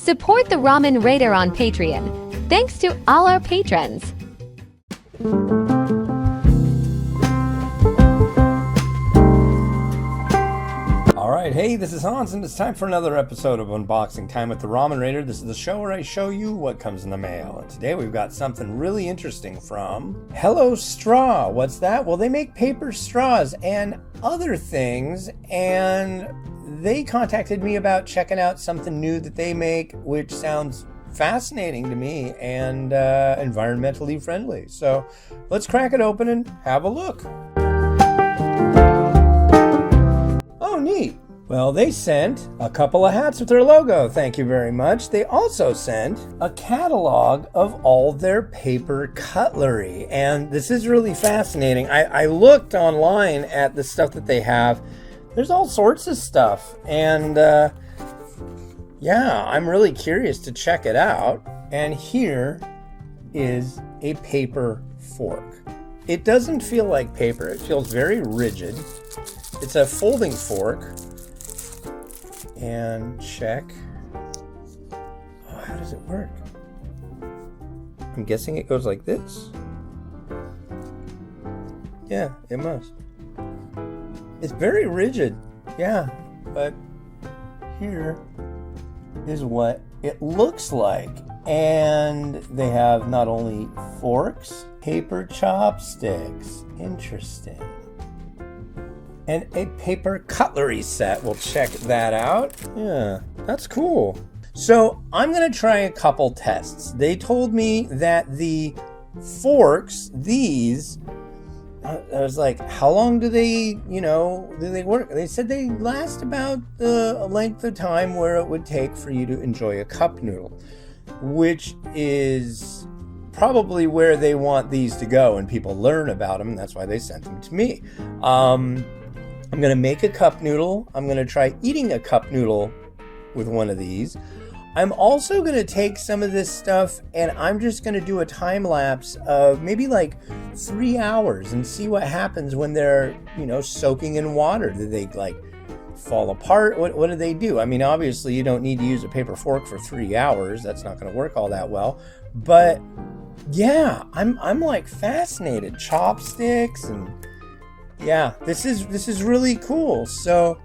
Support the Ramen Raider on Patreon. Thanks to all our patrons. Alright, hey, this is Hans, and it's time for another episode of Unboxing Time with the Ramen Raider. This is the show where I show you what comes in the mail. And today we've got something really interesting from Hello Straw. What's that? Well, they make paper straws and other things, and they contacted me about checking out something new that they make, which sounds fascinating to me and environmentally friendly. So let's crack it open and have a look. Oh, neat. Well, they sent a couple of hats with their logo. Thank you very much. They also sent a catalog of all their paper cutlery. And this is really fascinating. I looked online at the stuff that they have. There's all sorts of stuff. And yeah, I'm really curious to check it out. And here is a paper fork. It doesn't feel like paper. It feels very rigid. It's a folding fork. And check. Oh, how does it work? I'm guessing it goes like this. Yeah, it must. It's very rigid. Yeah, but here is what it looks like. And they have not only forks, paper chopsticks. Interesting. And a paper cutlery set. We'll check that out. Yeah, that's cool. So I'm going to try a couple tests. They told me that the forks, these, I was like, how long do they work? They said they last about the length of time where it would take for you to enjoy a cup noodle, which is probably where they want these to go and people learn about them. That's why they sent them to me. I'm going to make a cup noodle. I'm going to try eating a cup noodle with one of these. I'm also going to take some of this stuff and I'm just going to do a time lapse of maybe like 3 hours and see what happens when they're, soaking in water. Do they like fall apart? What do they do? I mean, obviously you don't need to use a paper fork for 3 hours. That's not going to work all that well. But yeah, I'm like fascinated. Chopsticks and yeah, this is really cool. So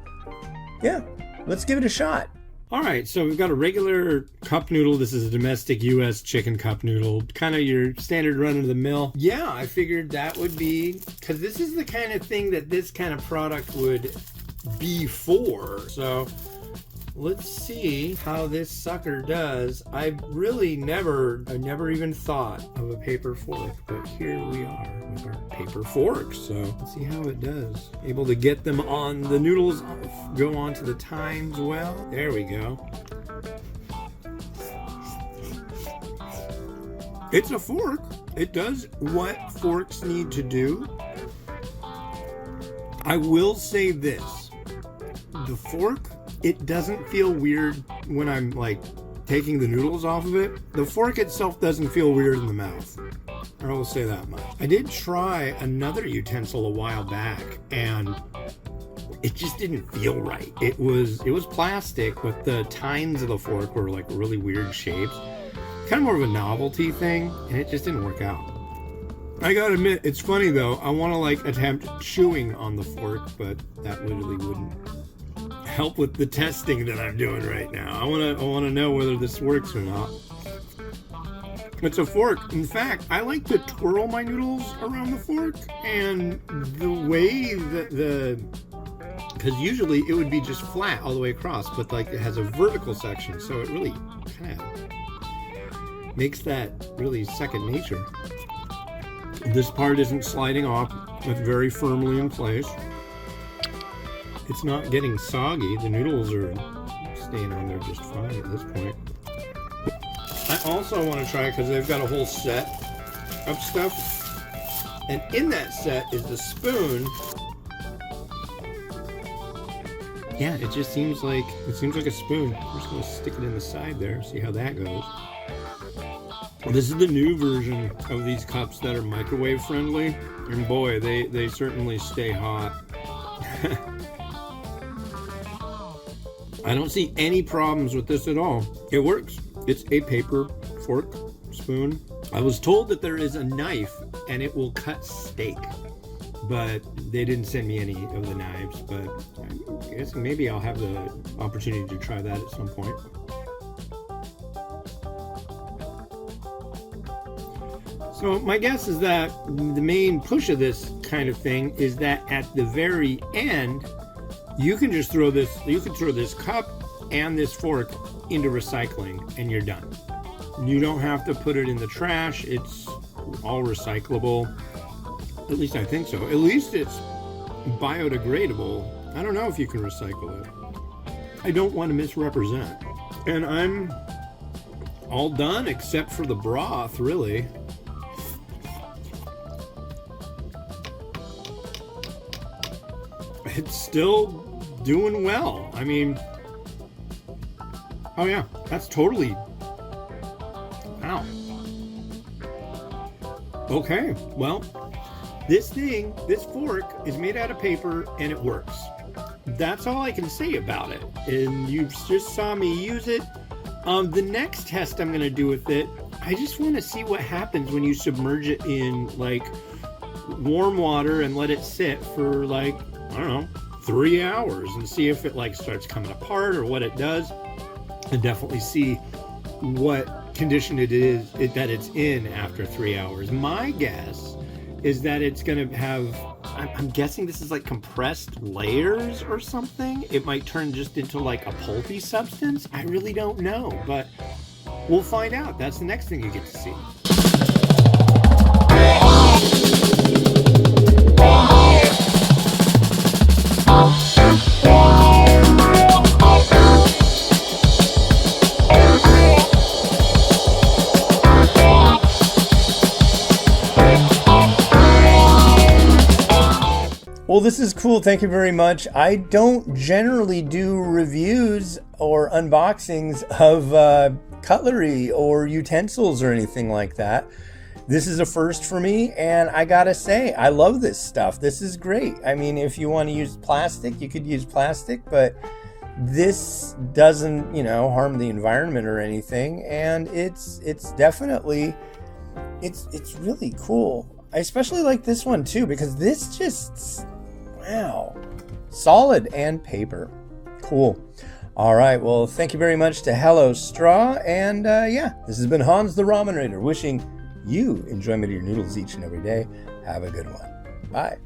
yeah, let's give it a shot. All right, so we've got a regular cup noodle. This is a domestic U.S. chicken cup noodle, kind of your standard run-of-the-mill. Yeah, I figured that would be, because this is the kind of thing that this kind of product would be for. So let's see how this sucker does. I never even thought of a paper fork, but here we are with our paper fork. So let's see how it does. Able to get them on the noodles, go onto the tines well. There we go. It's a fork. It does what forks need to do. I will say this. The fork, it doesn't feel weird when I'm like taking the noodles off of it. The fork itself doesn't feel weird in the mouth. I will say that much. I did try another utensil a while back and it just didn't feel right. It was plastic, but the tines of the fork were like really weird shapes. Kind of more of a novelty thing, and it just didn't work out. I gotta admit, it's funny though. I want to like attempt chewing on the fork, but that literally wouldn't help with the testing that I'm doing right now. I want to know whether this works or not. It's a fork. In fact, I like to twirl my noodles around the fork, and the way that because usually it would be just flat all the way across, but like it has a vertical section, so it really kind of makes that really second nature. This part isn't sliding off. It's very firmly in place. It's not getting soggy. The noodles are staying on there just fine at this point. I also want to try, because they've got a whole set of stuff, and in that set is the spoon. Yeah, it just seems like a spoon. I'm just going to stick it in the side there, see how that goes. This is the new version of these cups that are microwave friendly, and boy, they certainly stay hot. I don't see any problems with this at all. It works. It's a paper fork spoon. I was told that there is a knife and it will cut steak, but they didn't send me any of the knives, but I guess maybe I'll have the opportunity to try that at some point. So my guess is that the main push of this kind of thing is that at the very end, you can just throw this cup and this fork into recycling and you're done. You don't have to put it in the trash. It's all recyclable. At least I think so. At least it's biodegradable. I don't know if you can recycle it. I don't want to misrepresent. And I'm all done except for the broth, really. It's still doing well. I mean, oh yeah, that's totally, wow. Okay, well, this fork is made out of paper and it works. That's all I can say about it. And you just saw me use it. The next test I'm going to do with it, I just want to see what happens when you submerge it in like warm water and let it sit for like, I don't know, 3 hours and see if it like starts coming apart or what it does, and definitely see what condition it is that it's in after 3 hours. My guess is that it's going to have, I'm guessing this is like compressed layers or something. It might turn just into like a pulpy substance. I really don't know, but we'll find out. That's the next thing you get to see. Well, this is cool. Thank you very much. I don't generally do reviews or unboxings of cutlery or utensils or anything like that. This is a first for me, and I gotta say, I love this stuff. This is great. I mean, if you want to use plastic, you could use plastic, but this doesn't, harm the environment or anything, and it's definitely, it's really cool. I especially like this one too, because this just, wow, solid and paper. Cool. All right, well, thank you very much to Hello Straw, and this has been Hans the Ramen Raider, wishing you enjoyment of your noodles each and every day. Have a good one. Bye.